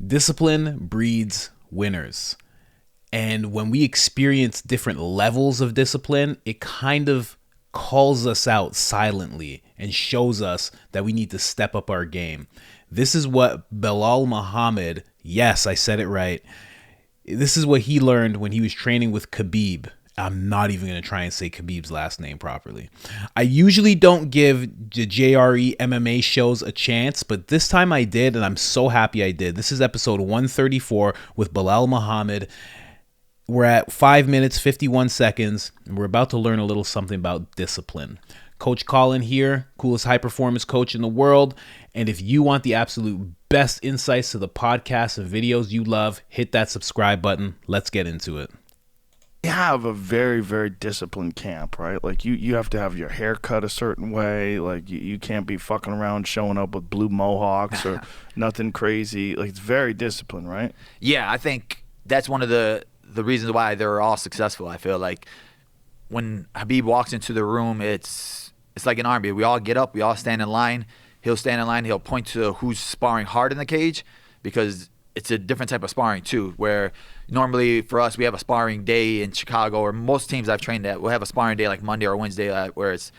Discipline breeds winners. And when we experience different levels of discipline, it kind of calls us out silently and shows us that we need to step up our game. This is what Belal Muhammad, yes, I said it right. This is what he learned when he was training with Khabib. I'm not even going to try and say Khabib's last name properly. I usually don't give the JRE MMA shows a chance, but this time I did, and I'm so happy I did. This is episode 134 with Belal Muhammad. We're at 5 minutes, 51 seconds, and we're about to learn a little something about discipline. Coach Colin here, coolest high-performance coach in the world. And if you want the absolute best insights to the podcasts and videos you love, hit that subscribe button. Let's get into it. You have a very, very disciplined camp, right? Like you have to have your hair cut a certain way. Like you can't be fucking around showing up with blue mohawks or nothing crazy. Like it's very disciplined, right? Yeah, I think that's one of the reasons why they're all successful. I feel like when Khabib walks into the room, it's like an army. We all get up, we all stand in line. He'll stand in line, he'll point to who's sparring hard in the cage, because it's a different type of sparring too, where normally for us we have a sparring day in Chicago, or most teams I've trained at will have a sparring day like Monday or Wednesday, where it's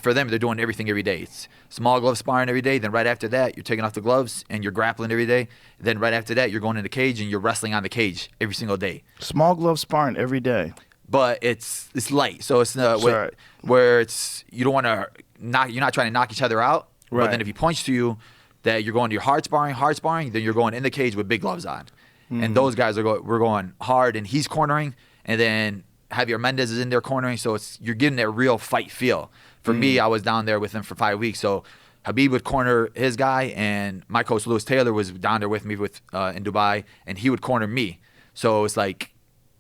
for them they're doing everything every day. It's small glove sparring every day, then right after that you're taking off the gloves and you're grappling every day, then right after that you're going in the cage and you're wrestling on the cage every single day. Small glove sparring every day, but it's light, so it's where it's you don't want to knock, you're not trying to knock each other out, right. But then if he points to you that you're going to your hard sparring, then you're going in the cage with big gloves on. Mm-hmm. And those guys we're going hard, and he's cornering, and then Javier Mendez is in there cornering, so you're getting that real fight feel. For me, I was down there with him for 5 weeks, so Khabib would corner his guy, and my coach Lewis Taylor was down there with me in Dubai, and he would corner me. So it's like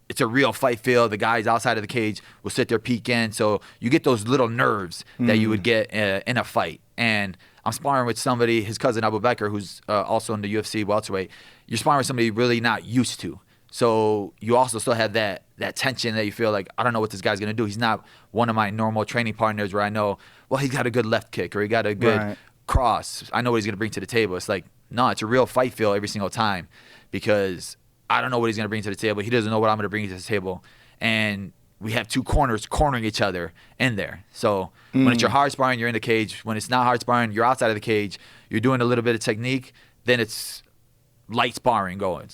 it's a real fight feel. The guys outside of the cage will sit there, peek in, so you get those little nerves that you would get in a fight. And I'm sparring with somebody, his cousin Abu Bakr, who's also in the UFC welterweight. You're sparring with somebody really not used to. So you also still have that tension that you feel like, I don't know what this guy's going to do. He's not one of my normal training partners where I know, well, he's got a good left kick or he got a good cross. I know what he's going to bring to the table. It's like, no, it's a real fight feel every single time, because I don't know what he's going to bring to the table. He doesn't know what I'm going to bring to the table. And we have two corners cornering each other in there. So when it's your hard sparring, you're in the cage. When it's not hard sparring, you're outside of the cage. You're doing a little bit of technique. Then it's light sparring going.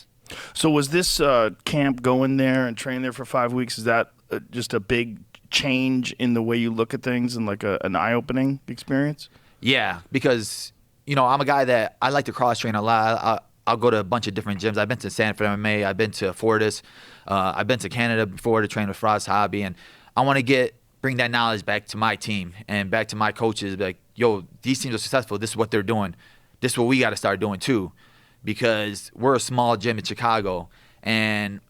So was this camp going there and train there for 5 weeks? Is that just a big change in the way you look at things and like an eye-opening experience? Yeah, because, I'm a guy that I like to cross-train a lot. I'll go to a bunch of different gyms. I've been to Sanford MMA. I've been to Fortis. I've been to Canada before to train with Frost Hobby. And I want to bring that knowledge back to my team and back to my coaches. Like, yo, these teams are successful. This is what they're doing. This is what we got to start doing too, because we're a small gym in Chicago. And,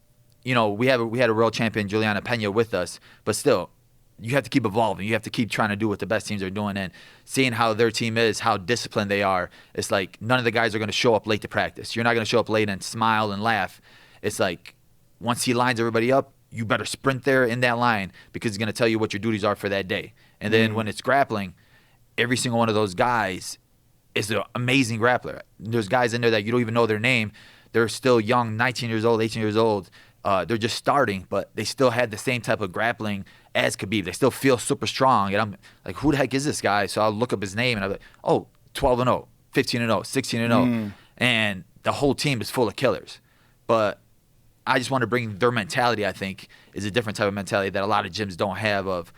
we had a world champion, Juliana Pena, with us. But still, you have to keep evolving. You have to keep trying to do what the best teams are doing, and seeing how their team is, how disciplined they are. It's like none of the guys are going to show up late to practice. You're not going to show up late and smile and laugh. It's like once he lines everybody up, you better sprint there in that line, because he's going to tell you what your duties are for that day. And then when it's grappling, every single one of those guys is an amazing grappler. There's guys in there that you don't even know their name. They're still young, 19 years old, 18 years old. They're just starting, but they still had the same type of grappling as Khabib. They still feel super strong. And I'm like, who the heck is this guy? So I'll look up his name, and I'm like, oh, 12-0, 15-0, 16-0. And the whole team is full of killers. But I just want to bring their mentality, I think, is a different type of mentality that a lot of gyms don't have, of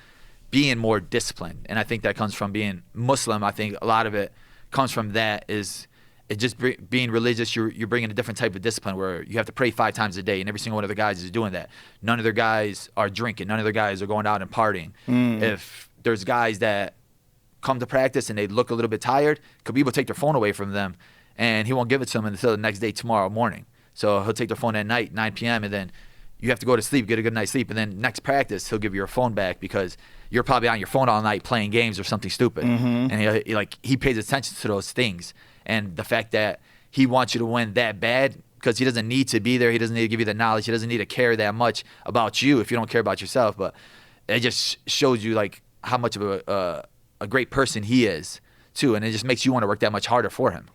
being more disciplined. And I think that comes from being Muslim. I think a lot of it comes from that, is it just being religious. You're bringing a different type of discipline where you have to pray 5 times a day, and every single one of the guys is doing that. None of their guys are drinking. None of their guys are going out and partying. If there's guys that come to practice and they look a little bit tired, Khabib will take their phone away from them, and he won't give it to them until the next day, tomorrow morning. So he'll take their phone at night, 9 p.m., and then you have to go to sleep, get a good night's sleep, and then next practice he'll give you your phone back, because you're probably on your phone all night playing games or something stupid. And he pays attention to those things. And the fact that he wants you to win that bad, because he doesn't need to be there. He doesn't need to give you the knowledge. He doesn't need to care that much about you if you don't care about yourself. But it just shows you like how much of a great person he is too. And it just makes you want to work that much harder for him.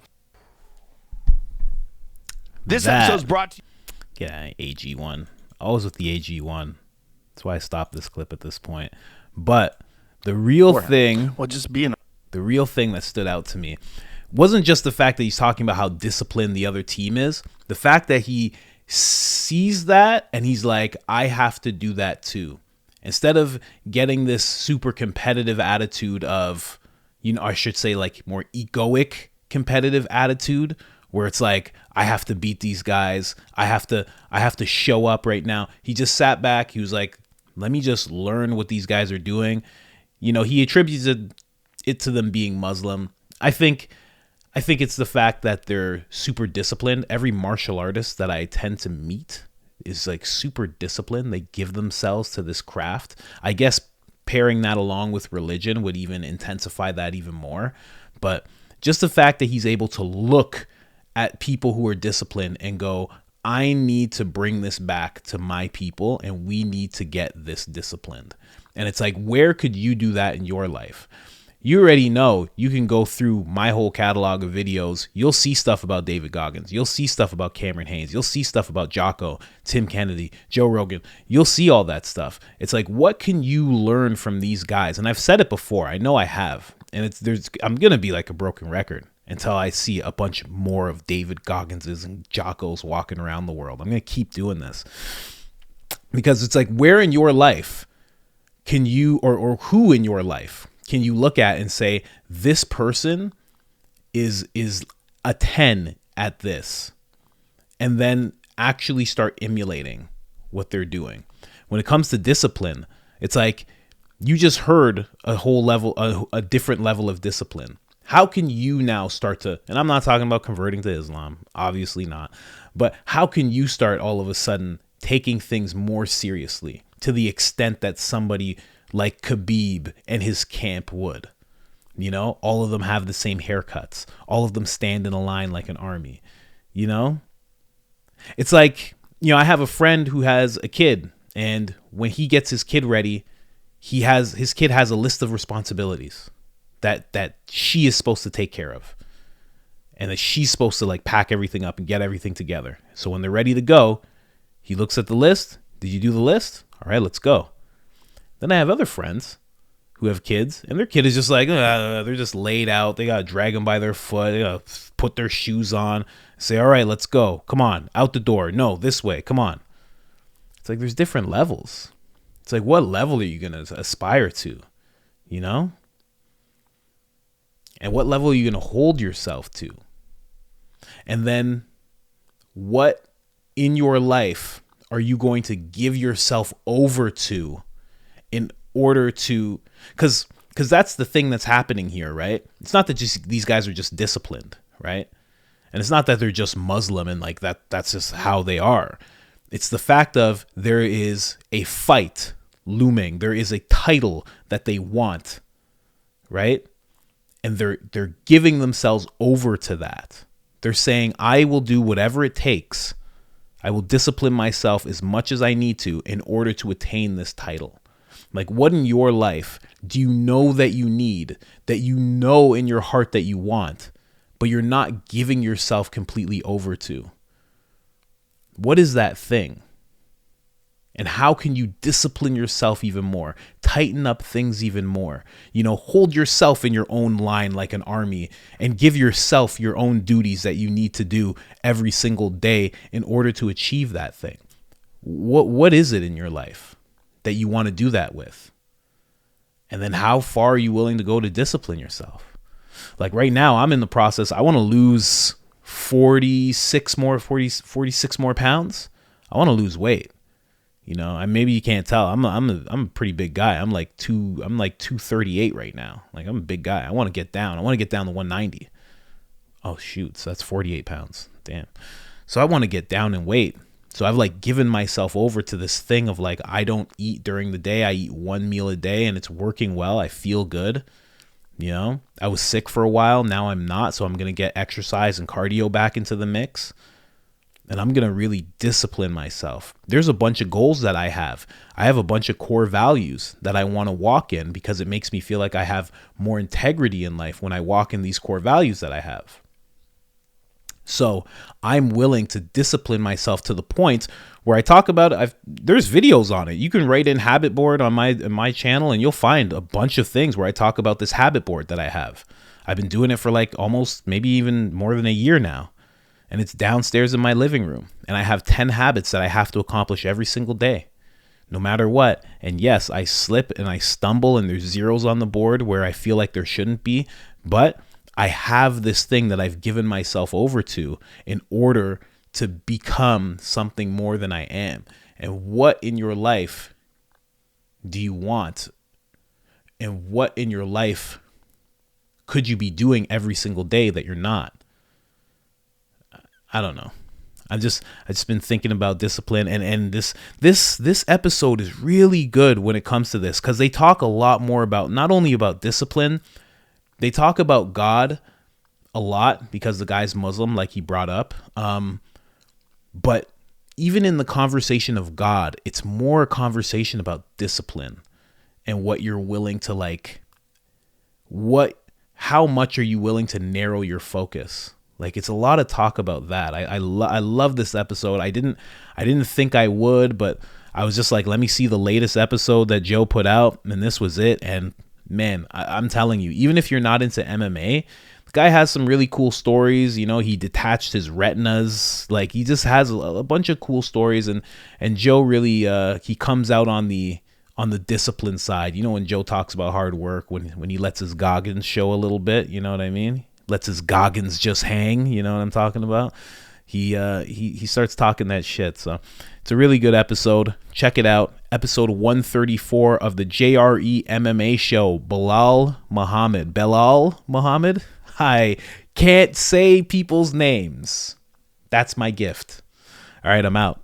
This episode's brought to you. Yeah, AG1. Always with the AG1. That's why I stopped this clip at this point. But the real thing... Well, just being... The real thing that stood out to me wasn't just the fact that he's talking about how disciplined the other team is. The fact that he sees that and he's like, I have to do that too. Instead of getting this super competitive attitude of, you know, I should say like more egoic competitive attitude where it's like, I have to beat these guys. I have to show up right now. He just sat back. He was like, let me just learn what these guys are doing. You know, he attributes it to them being Muslim. I think it's the fact that they're super disciplined. Every martial artist that I tend to meet is like super disciplined. They give themselves to this craft. I guess pairing that along with religion would even intensify that even more. But just the fact that he's able to look at people who are disciplined and go, I need to bring this back to my people and we need to get this disciplined. And it's like, where could you do that in your life? You already know. You can go through my whole catalog of videos. You'll see stuff about David Goggins. You'll see stuff about Cameron Hayes. You'll see stuff about Jocko, Tim Kennedy, Joe Rogan. You'll see all that stuff. It's like, what can you learn from these guys? And I've said it before. I know I have. And I'm going to be like a broken record until I see a bunch more of David Gogginses and Jockos walking around the world. I'm going to keep doing this. Because it's like, where in your life can you, or who in your life can you look at and say, this person is a 10 at this, and then actually start emulating what they're doing? When it comes to discipline, it's like you just heard a whole level, a different level of discipline. How can you now start to, and I'm not talking about converting to Islam, obviously not, but how can you start all of a sudden taking things more seriously to the extent that somebody like Khabib and his camp would? You know, all of them have the same haircuts. All of them stand in a line like an army. You know, it's like, you know, I have a friend who has a kid, and when he gets his kid ready, his kid has a list of responsibilities that she is supposed to take care of, and that she's supposed to like pack everything up and get everything together. So when they're ready to go, he looks at the list. Did you do the list? All right, let's go. Then I have other friends who have kids, and their kid is just like, they're just laid out. They got to drag them by their foot. They got to put their shoes on, say, all right, let's go. Come on, out the door. No, this way. Come on. It's like there's different levels. It's like, what level are you going to aspire to, you know? And what level are you going to hold yourself to? And then what in your life are you going to give yourself over to in order to, because that's the thing that's happening here, right? It's not that just these guys are just disciplined, right? And it's not that they're just Muslim and like that's just how they are. It's the fact of there is a fight looming. There is a title that they want, right? And they're giving themselves over to that. They're saying, I will do whatever it takes. I will discipline myself as much as I need to in order to attain this title. Like, what in your life do you know that you need, that you know in your heart that you want, but you're not giving yourself completely over to? What is that thing? And how can you discipline yourself even more? Tighten up things even more. You know, hold yourself in your own line like an army and give yourself your own duties that you need to do every single day in order to achieve that thing. What is it in your life that you want to do that with? And then how far are you willing to go to discipline yourself? Like right now, I'm in the process. I want to lose 46 more pounds. I want to lose weight. You know, and maybe you can't tell. I'm a pretty big guy. I'm like 238 right now. Like, I'm a big guy. I want to get down. I want to get down to 190. Oh shoot, so that's 48 pounds. Damn. So I want to get down in weight. So I've like given myself over to this thing of like, I don't eat during the day. I eat one meal a day and it's working well. I feel good. You know, I was sick for a while. Now I'm not. So I'm going to get exercise and cardio back into the mix. And I'm going to really discipline myself. There's a bunch of goals that I have. I have a bunch of core values that I want to walk in because it makes me feel like I have more integrity in life when I walk in these core values that I have. So I'm willing to discipline myself to the point where I talk about it. There's videos on it. You can write in habit board on my channel, and you'll find a bunch of things where I talk about this habit board that I have. I've been doing it for like almost maybe even more than a year now. And it's downstairs in my living room. And I have 10 habits that I have to accomplish every single day, no matter what. And yes, I slip and I stumble and there's zeros on the board where I feel like there shouldn't be. But I have this thing that I've given myself over to in order to become something more than I am. And what in your life do you want? And what in your life could you be doing every single day that you're not? I don't know. I've just been thinking about discipline, and this episode is really good when it comes to this, because they talk a lot more about, not only about discipline, they talk about God a lot because the guy's Muslim, like he brought up. But even in the conversation of God, it's more a conversation about discipline and what you're willing to how much are you willing to narrow your focus? Like, it's a lot of talk about that. I love this episode. I didn't think I would, but I was just like, let me see the latest episode that Joe put out, and this was it. And man, I'm telling you, even if you're not into MMA, the guy has some really cool stories. You know, he detached his retinas. Like, he just has a bunch of cool stories. And Joe really, he comes out on the discipline side. You know, when Joe talks about hard work, when he lets his goggins show a little bit, you know what I mean? Lets his goggins just hang, you know what I'm talking about? He starts talking that shit. So it's a really good episode. Check it out. Episode 134 of the JRE MMA show. Belal Muhammad. I can't say people's names. That's my gift. All right, I'm out.